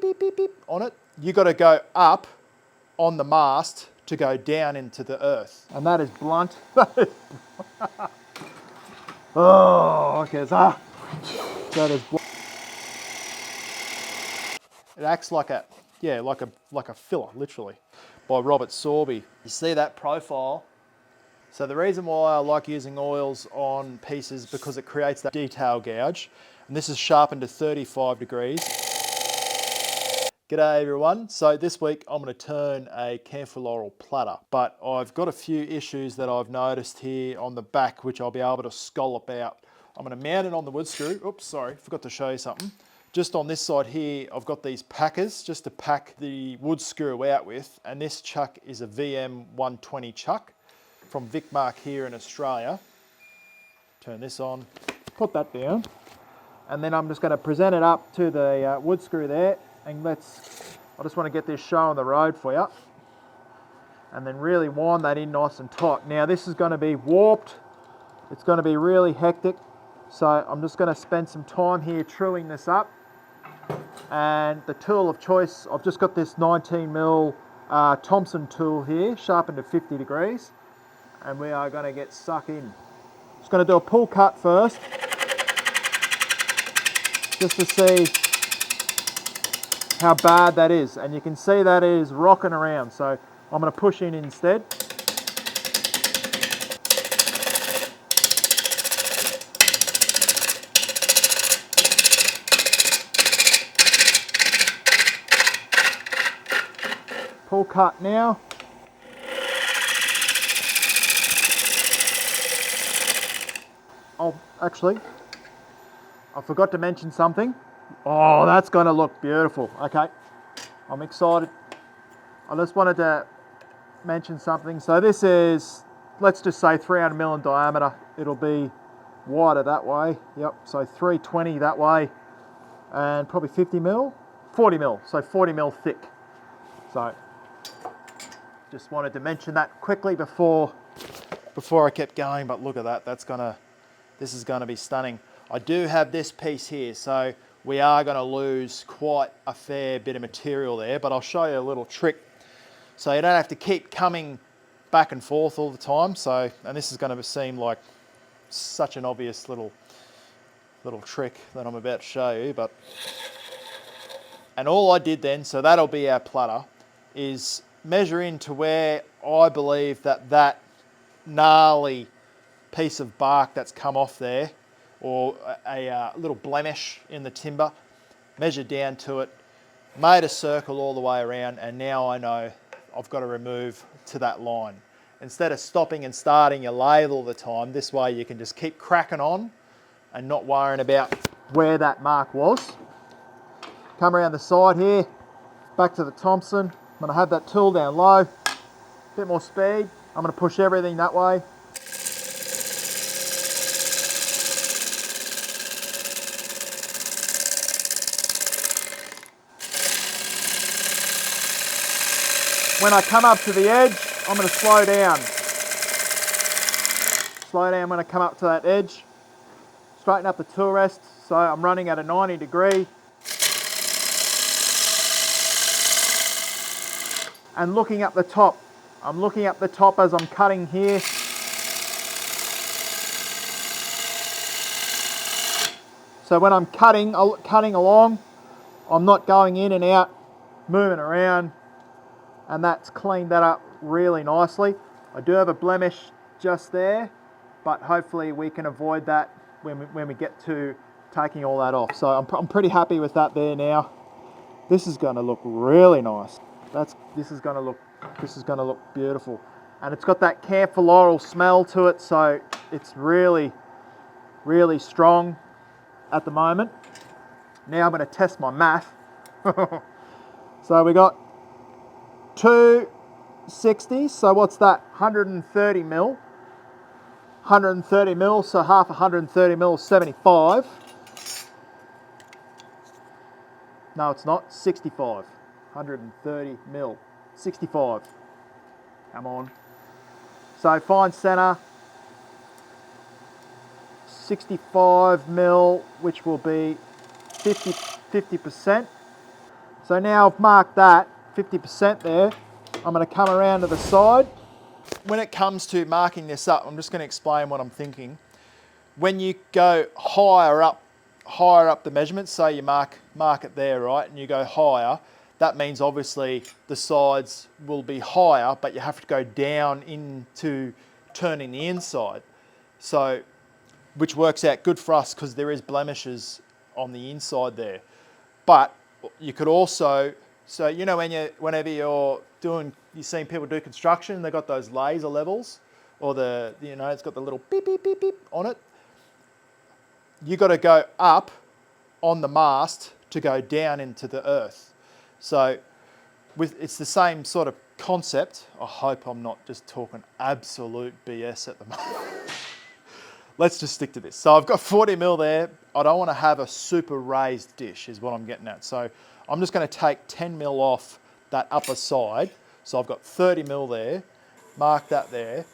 beep, beep, beep, beep on it. You got to go up on the mast to go down into the earth. And that is blunt. Oh, okay, that is blunt. It acts like a, yeah, like a filler, literally, by Robert Sorby. You see that profile? So the reason why I like using oils on pieces because it creates that detail gouge. And this is sharpened to 35 degrees. G'day everyone. So this week I'm going to turn a camphor laurel platter, but I've got a few issues that I've noticed here on the back which I'll be able to scallop out. I'm going to mount it on the wood screw. Oops, sorry, forgot to show you something. Just on this side here, I've got these packers just to pack the wood screw out with, and this chuck is a VM 120 chuck from Vicmark here in Australia. Turn this on, put that down, and then I'm just going to present it up to the wood screw there, and I just want to get this show on the road for you, and then really wind that in nice and tight. Now this is going to be warped, it's going to be really hectic, so I'm just going to spend some time here truing this up. And the tool of choice, I've just got this 19mm Thompson tool here, sharpened to 50 degrees. And we are going to get stuck in. Just going to do a pull cut first, just to see how bad that is. And you can see that it is rocking around, so I'm going to push in instead. Pull cut now. Oh, actually, I forgot to mention something. Oh, that's going to look beautiful. Okay, I'm excited. I just wanted to mention something. So this is, let's just say 300mm in diameter. It'll be wider that way. Yep, so 320 that way, and probably 50mm, 40mm, so 40mm thick. So just wanted to mention that quickly before I kept going, but look at that, this is gonna be stunning. I do have this piece here, so we are gonna lose quite a fair bit of material there, but I'll show you a little trick. So you don't have to keep coming back and forth all the time. So, and this is gonna seem like such an obvious little trick that I'm about to show you, but, and all I did then, so that'll be our platter, is measure into where I believe that gnarly piece of bark that's come off there, or a little blemish in the timber, measure down to it, made a circle all the way around, and now I know I've got to remove to that line. Instead of stopping and starting your lathe all the time, this way you can just keep cracking on and not worrying about where that mark was. Come around the side here, back to the Thompson. I'm going to have that tool down low, a bit more speed. I'm going to push everything that way. When I come up to the edge, I'm going to slow down. Slow down when I come up to that edge. Straighten up the tool rest, so I'm running at a 90 degree. And looking up the top. I'm looking up the top as I'm cutting here. So when I'm cutting along, I'm not going in and out, moving around, and that's cleaned that up really nicely. I do have a blemish just there, but hopefully we can avoid that when we get to taking all that off. So I'm pretty happy with that there now. This is going to look really nice. This is going to look beautiful, and it's got that camphor laurel smell to it, so it's really strong at the moment. Now I'm going to test my math. So we got 260, so what's that? 130mm. 130mm, so half 130mm is 75. No, it's not. 65. 130mm. 65. Come on. So fine center. 65mm, which will be 50%. So now I've marked that 50% there. I'm going to come around to the side. When it comes to marking this up, I'm just going to explain what I'm thinking. When you go higher up the measurements, say you mark it there, right, and you go higher, that means obviously the sides will be higher, but you have to go down into turning the inside. So, which works out good for us because there is blemishes on the inside there. But you could also, so you know whenever you're doing, you've seen people do construction, they've got those laser levels, or it's got the little beep, beep, beep, beep on it. You got to go up on the mast to go down into the earth. So it's the same sort of concept. I hope I'm not just talking absolute BS at the moment. Let's just stick to this. So I've got 40 mil there. I don't want to have a super raised dish is what I'm getting at. So I'm just going to take 10 mil off that upper side. So I've got 30 mil there, mark that there.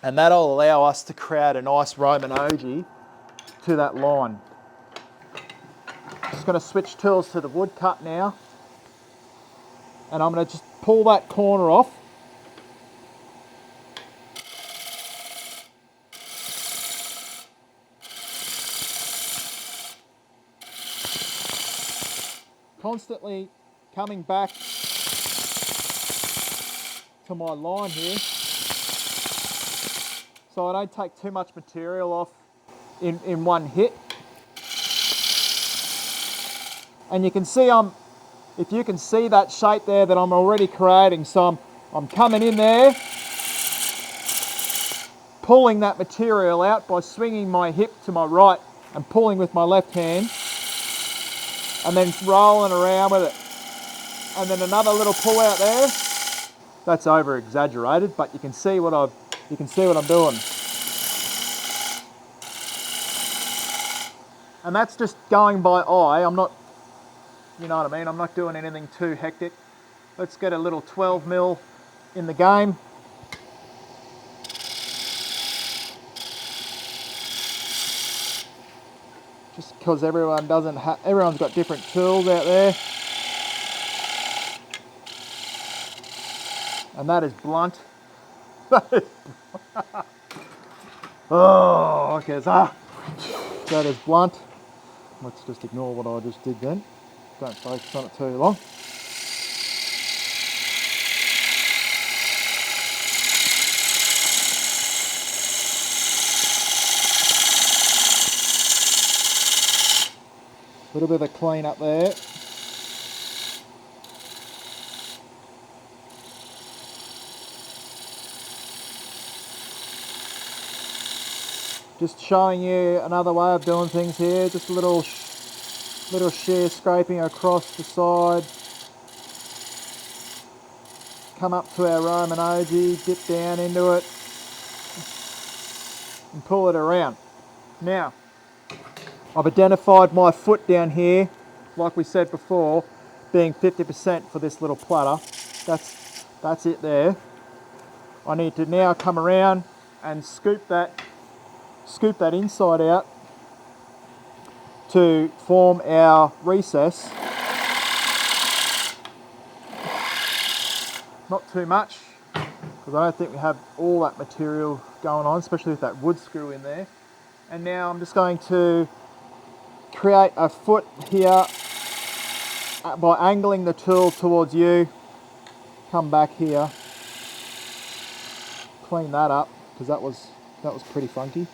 And that'll allow us to create a nice Roman ogee to that line. Just going to switch tools to the woodcut now. And I'm going to just pull that corner off. Constantly coming back to my line here, so I don't take too much material off in one hit. And you can see if you can see that shape there that I'm already creating, so I'm coming in there, pulling that material out by swinging my hip to my right and pulling with my left hand, and then rolling around with it. And then another little pull out there. That's over exaggerated, but you can see what I'm doing. And that's just going by eye. I'm not, you know what I mean, I'm not doing anything too hectic. Let's get a little 12 mil in the game. Just because everyone's got different tools out there. And that is blunt. Oh, okay, that is blunt. Let's just ignore what I just did then. Don't focus on it too long. A little bit of a clean up there. Just showing you another way of doing things here. Just a little shear scraping across the side. Come up to our Roman ogee, dip down into it, and pull it around. Now, I've identified my foot down here, like we said before, being 50% for this little platter. That's it there. I need to now come around and scoop that inside out to form our recess. Not too much, because I don't think we have all that material going on, especially with that wood screw in there. And now I'm just going to create a foot here by angling the tool towards you. Come back here, clean that up, because that was pretty funky.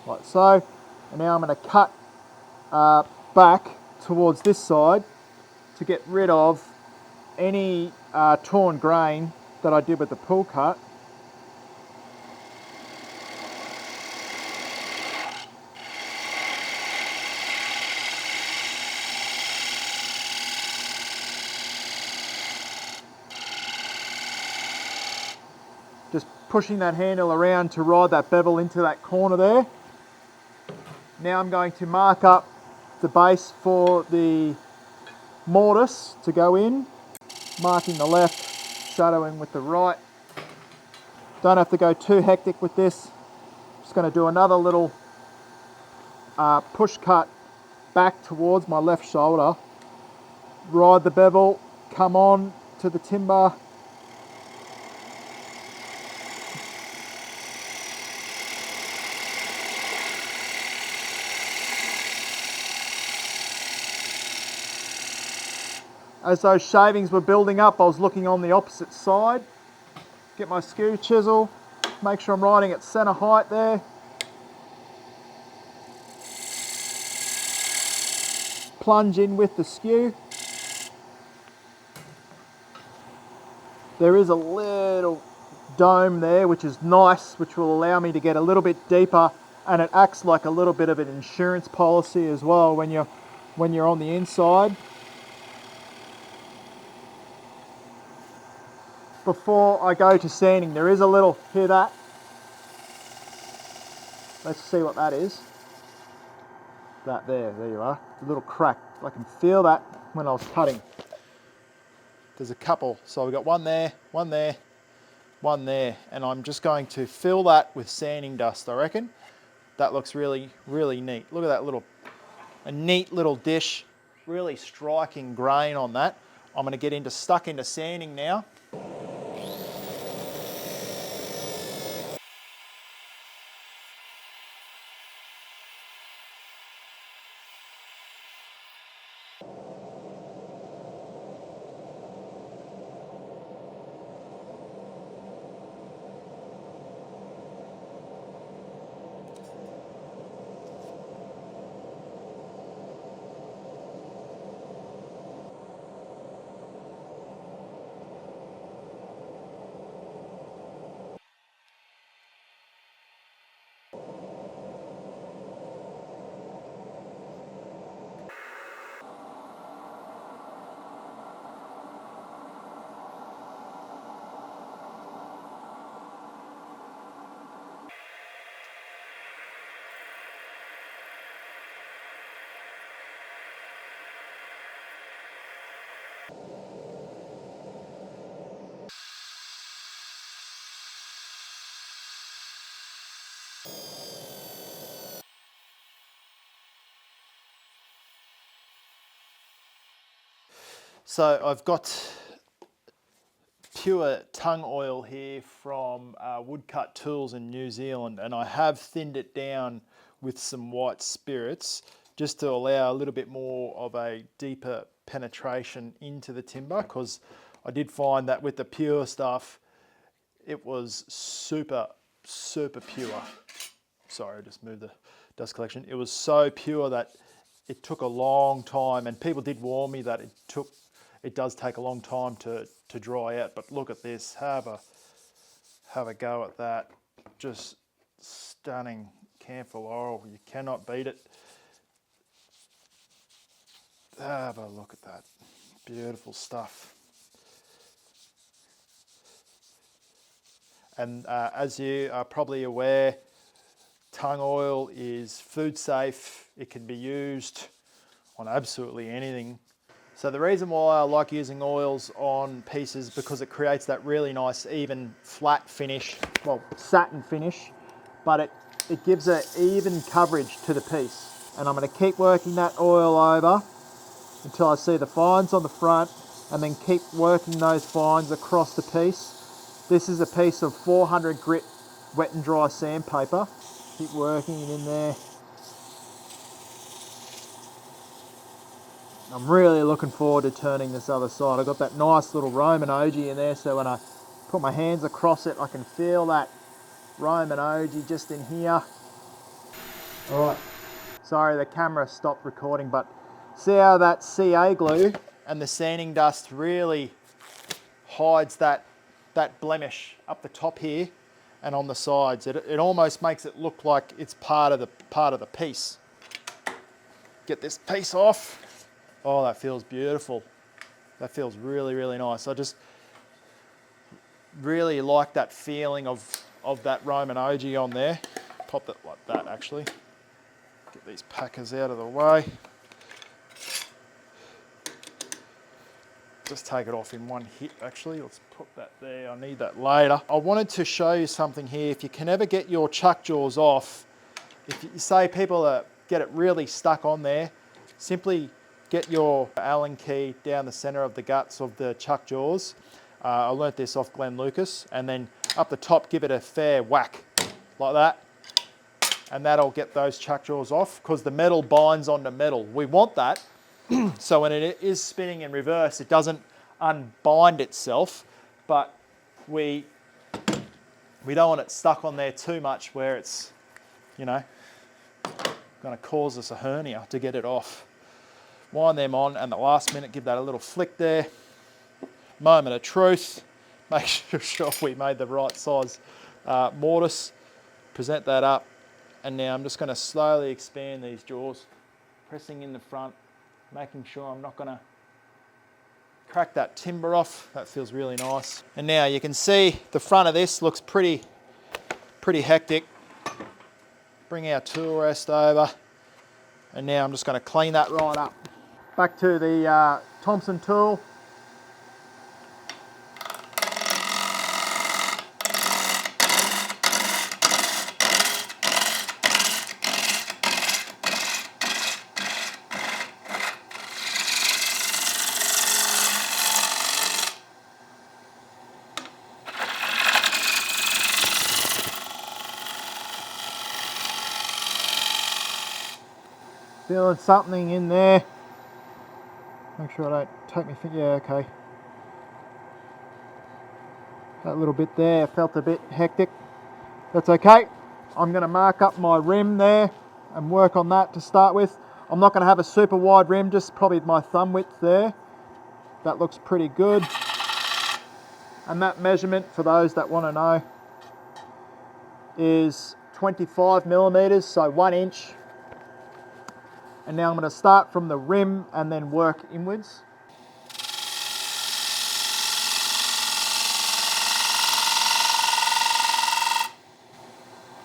Like so. And now I'm going to cut back towards this side to get rid of any torn grain that I did with the pull cut. Just pushing that handle around to ride that bevel into that corner there. Now I'm going to mark up the base for the mortise to go in, marking the left, shadowing with the right. Don't have to go too hectic with this. Just going to do another little push cut back towards my left shoulder, ride the bevel, come on to the timber. As those shavings were building up, I was looking on the opposite side. Get my skew chisel, make sure I'm riding at center height there. Plunge in with the skew. There is a little dome there, which is nice, which will allow me to get a little bit deeper, and it acts like a little bit of an insurance policy as well when you're on the inside. Before I go to sanding, there is a little, hear that? Let's see what that is. That there you are, a little crack. I can feel that when I was cutting. There's a couple, so we've got one there, one there, one there, and I'm just going to fill that with sanding dust, I reckon. That looks really, really neat. Look at that a neat little dish, really striking grain on that. I'm gonna get stuck into sanding now. So I've got pure tung oil here from Woodcut Tools in New Zealand, and I have thinned it down with some white spirits just to allow a little bit more of a deeper penetration into the timber, because I did find that with the pure stuff, it was super, super pure. Sorry, I just moved the dust collection. It was so pure that it took a long time, and people did warn me that it does take a long time to dry out. But look at this, have a go at that. Just stunning camphor laurel, you cannot beat it. Have a look at that, beautiful stuff. And as you are probably aware, tung oil is food safe. It can be used on absolutely anything. So the reason why I like using oils on pieces, because it creates that really nice even flat finish, well, satin finish, but it gives an even coverage to the piece. And I'm going to keep working that oil over until I see the fines on the front, and then keep working those fines across the piece. This is a piece of 400 grit wet and dry sandpaper. Keep working it in there. I'm really looking forward to turning this other side. I've got that nice little Roman ogee in there, so when I put my hands across it, I can feel that Roman ogee just in here. All right. Sorry, the camera stopped recording, but see how that CA glue and the sanding dust really hides that blemish up the top here and on the sides. It almost makes it look like it's part of the piece. Get this piece off. Oh, that feels beautiful. That feels really, really nice. I just really like that feeling of that Roman ogee on there. Pop that like that, actually. Get these packers out of the way. Just take it off in one hit, actually. Let's put that there. I need that later. I wanted to show you something here. If you can ever get your chuck jaws off, if you say people get it really stuck on there, simply get your Allen key down the center of the guts of the chuck jaws. I learnt this off Glenn Lucas, and then up the top, give it a fair whack like that, and that'll get those chuck jaws off because the metal binds onto metal. We want that, so when it is spinning in reverse, it doesn't unbind itself, but we don't want it stuck on there too much where it's, you know, going to cause us a hernia to get it off. Wind them on, and the last minute, give that a little flick there. Moment of truth. Make sure we made the right size mortise. Present that up, and now I'm just going to slowly expand these jaws, pressing in the front, making sure I'm not going to crack that timber off. That feels really nice. And now you can see the front of this looks pretty hectic. Bring our tool rest over, and now I'm just going to clean that right up. Back to the Thompson tool. Feeling something in there. Make sure I don't take my finger. Yeah, okay. That little bit there felt a bit hectic. That's okay. I'm going to mark up my rim there and work on that to start with. I'm not going to have a super wide rim, just probably my thumb width there. That looks pretty good. And that measurement, for those that want to know, is 25 millimeters, so 1 inch. And now I'm going to start from the rim and then work inwards.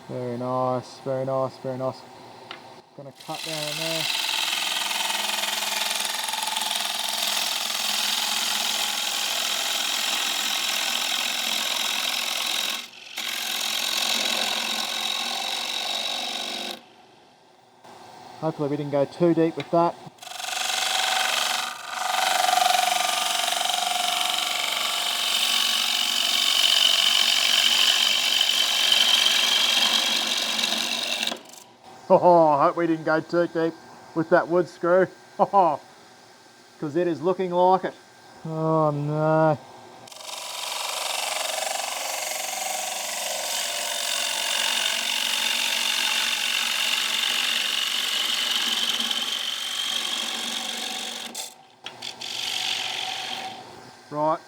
Very nice, very nice, very nice. Going to cut down there. Hopefully we didn't go too deep with that. Oh, I hope we didn't go too deep with that wood screw. Oh, because it is looking like it. Oh no. Right,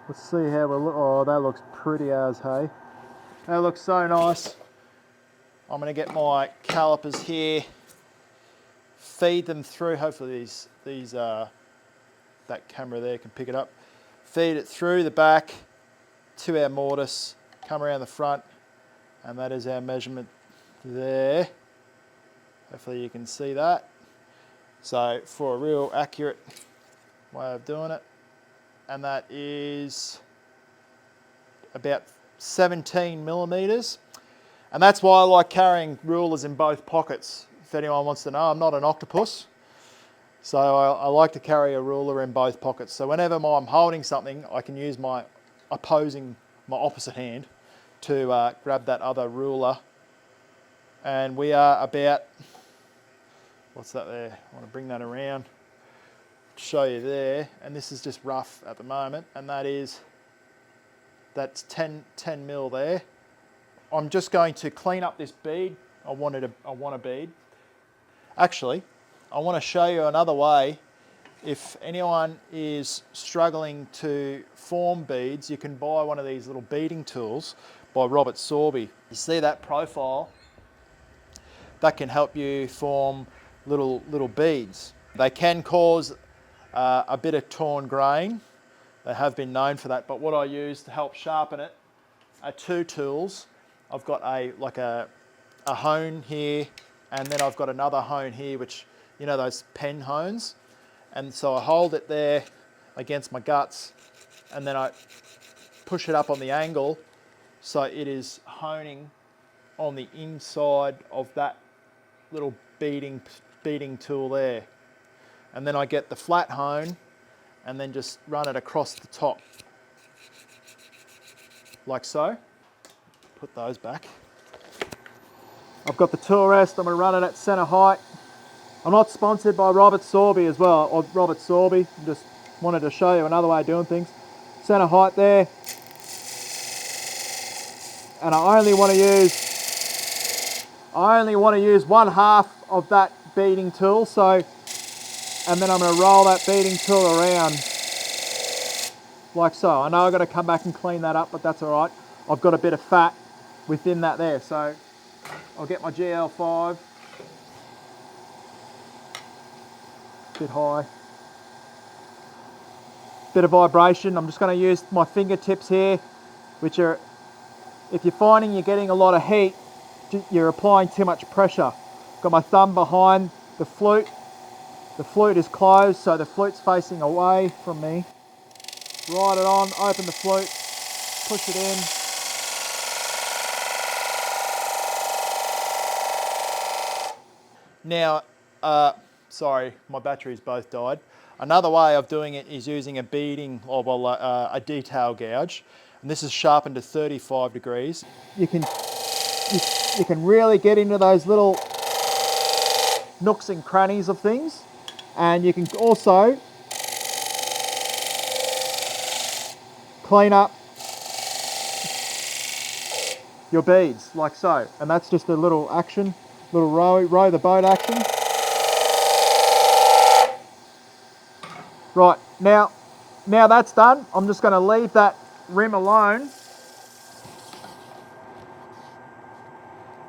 let's see how we look. Oh, that looks pretty as hay. That looks so nice. I'm going to get my calipers here, feed them through. Hopefully that camera there can pick it up. Feed it through the back to our mortise, come around the front, and that is our measurement there. Hopefully you can see that. So for a real accurate way of doing it, and that is about 17 millimeters. And that's why I like carrying rulers in both pockets. If anyone wants to know, I'm not an octopus. So I like to carry a ruler in both pockets. So whenever I'm holding something, I can use my opposite hand to grab that other ruler. And we are about, what's that there? I want to bring that around, show you there. And this is just rough at the moment. And that's 10 mil there. I'm just going to clean up this bead. I want a bead. Actually, I want to show you another way. If anyone is struggling to form beads, you can buy one of these little beading tools by Robert Sorby. You see that profile? That can help you form little beads. They can cause a bit of torn grain. They have been known for that, but what I use to help sharpen it are two tools. I've got a hone here, and then I've got another hone here, which, you know, those pen hones. And so I hold it there against my guts, and then I push it up on the angle so it is honing on the inside of that little beading beading tool there. And then I get the flat hone and then just run it across the top. Like so. Put those back. I've got the tool rest, I'm going to run it at centre height. I'm not sponsored by Robert Sorby as well, or Robert Sorby, just wanted to show you another way of doing things. Centre height there. And I only want to use 1/2 of that beading tool, so, and then I'm going to roll that beading tool around like so. I know I've got to come back and clean that up, but that's all right. I've got a bit of fat within that there, so I'll get my GL5, bit high, bit of vibration. I'm just going to use my fingertips here, which are, if you're finding you're getting a lot of heat, you're applying too much pressure. Got my thumb behind the flute. The flute is closed, so the flute's facing away from me. Ride it on, open the flute, push it in. Now, sorry, my batteries both died. Another way of doing it is using a beading, or well, a detail gouge. And this is sharpened to 35 degrees. You can really get into those little nooks and crannies of things. And you can also clean up your beads like so. And that's just a little action, little row the boat action. Right, now that's done, I'm just going to leave that rim alone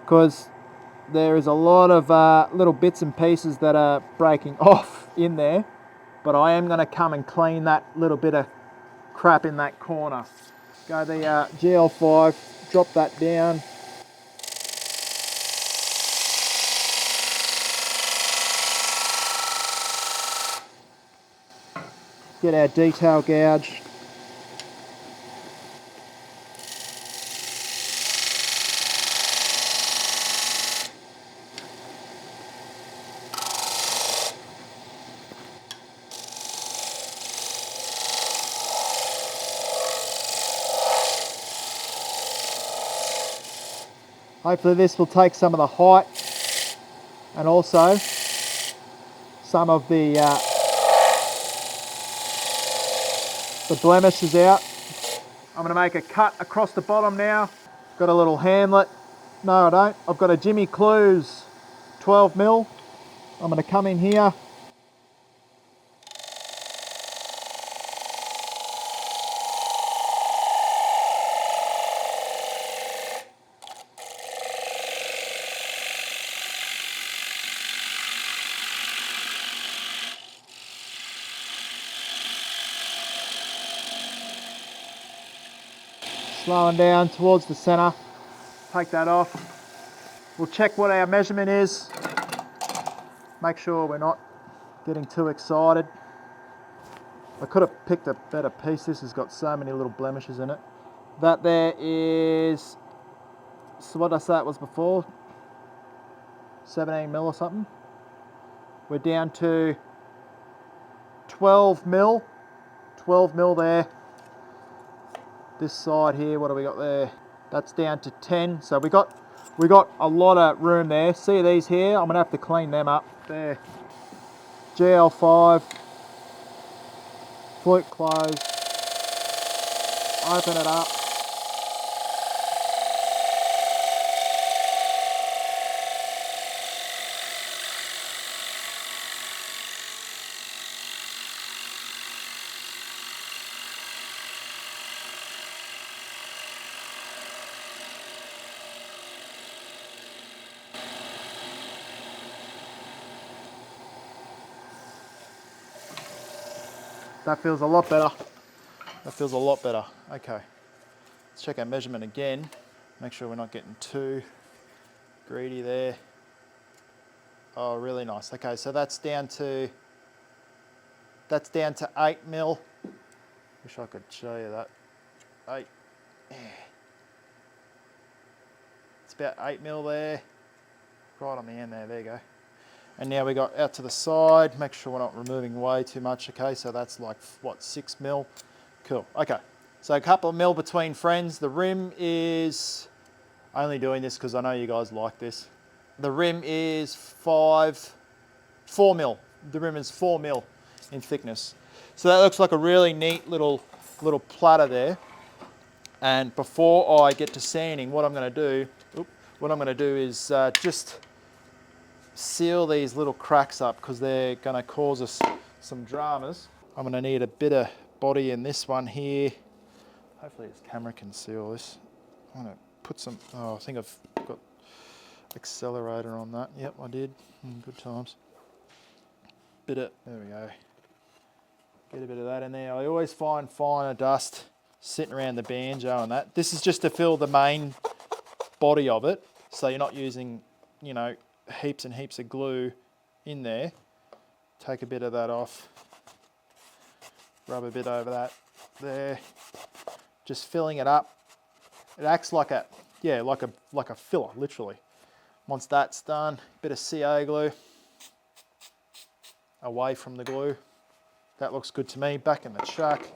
because there is a lot of little bits and pieces that are breaking off in there, but I am going to come and clean that little bit of crap in that corner. Go the GL5, drop that down. Get our detail gouge. Hopefully this will take some of the height and also some of the blemishes out. I'm going to make a cut across the bottom now. Got a little handlet. No, I don't. I've got a Jimmy Clewes 12mm. I'm going to come in here. Slowing down towards the center. Take that off. We'll check what our measurement is. Make sure we're not getting too excited. I could have picked a better piece. This has got so many little blemishes in it. That there is, so what did I say it was before? 17mm or something. We're down to 12mm. 12mm there. This side here, what do we got there? That's down to 10. So we got a lot of room there. See these here? I'm gonna have to clean them up. There. GL5. Flute closed. Open it up. That feels a lot better. That feels a lot better. Okay, let's check our measurement again. Make sure we're not getting too greedy there. Oh, really nice. Okay, so that's down to 8mm. Wish I could show you that. 8. Yeah. It's about 8mm there. Right on the end there. There you go. And now we got out to the side, make sure we're not removing way too much, okay? So that's like, what, 6 mil? Cool, okay. So a couple of mil between friends. The rim is, only doing this because I know you guys like this. The rim is 4 mil. The rim is 4 mil in thickness. So that looks like a really neat little platter there. And before I get to sanding, what I'm going to do, is just seal these little cracks up because they're going to cause us some dramas. I'm going to need a bit of body in this one here. Hopefully this camera can seal this. I'm going to put some, I think I've got accelerator on that. Yep, I did. Good times. There we go. Get a bit of that in there. I always find finer dust sitting around the banjo and that. This is just to fill the main body of it, so you're not using, you know, heaps and heaps of glue in there. Take a bit of that off. Rub a bit over that there. Just filling it up. It acts like a, yeah, like a filler, literally. Once that's done, bit of CO glue away from the glue. That looks good to me. Back in the truck.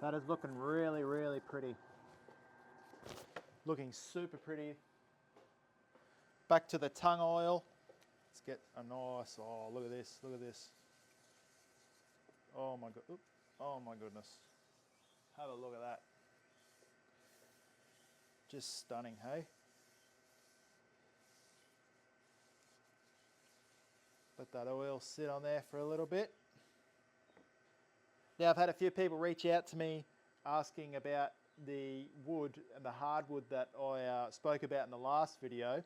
That is looking really, really pretty. Looking super pretty. Back to the tongue oil. Let's get a nice, oh, look at this, look at this. Oh my god, oh my goodness. Have a look at that. Just stunning, hey? Let that oil sit on there for a little bit. Now I've had a few people reach out to me asking about the wood and the hardwood that I spoke about in the last video,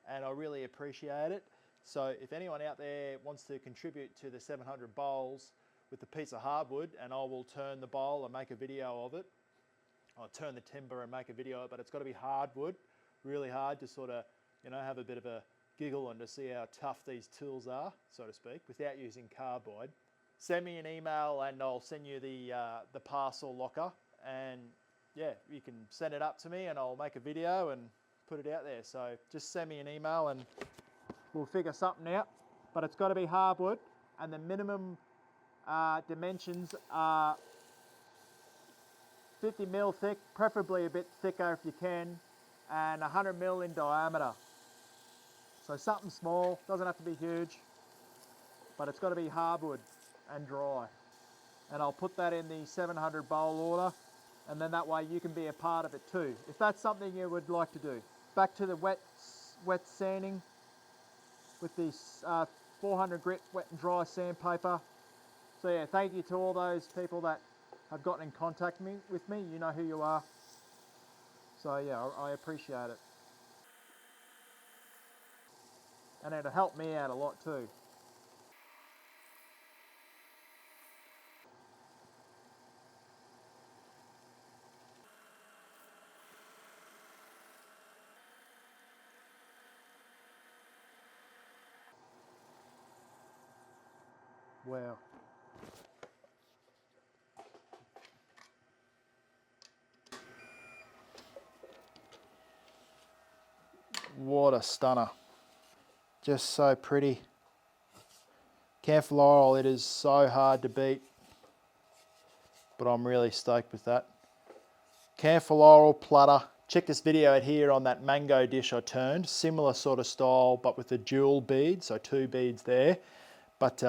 and I really appreciate it. So if anyone out there wants to contribute to the 700 bowls with a piece of hardwood, and I will turn the bowl and make a video of it. I'll turn the timber and make a video of it, but it's got to be hardwood, really hard to sort of, you know, have a bit of a giggle and to see how tough these tools are, so to speak, without using carbide. Send me an email and I'll send you the parcel locker, and yeah, you can send it up to me and I'll make a video and put it out there. So just send me an email and we'll figure something out. But it's got to be hardwood, and the minimum dimensions are 50 mil thick, preferably a bit thicker if you can, and 100 mil in diameter. So something small, doesn't have to be huge, but it's got to be hardwood and dry. And I'll put that in the 700 bowl order, and then that way you can be a part of it too, if that's something you would like to do. Back to the wet sanding with this 400 grit wet and dry sandpaper. So yeah, thank you to all those people that have gotten in contact with me. You know who you are. So yeah, I appreciate it. And it'll help me out a lot too. Wow. What a stunner. Just so pretty. Camphor laurel, it is so hard to beat, but I'm really stoked with that. Camphor laurel platter Check this video out here on that mango dish I turned. Similar sort of style, but with a dual bead, so 2 beads there. But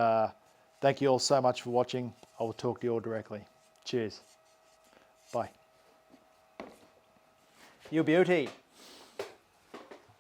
thank you all so much for watching. I will talk to you all directly. Cheers. Bye. You beauty.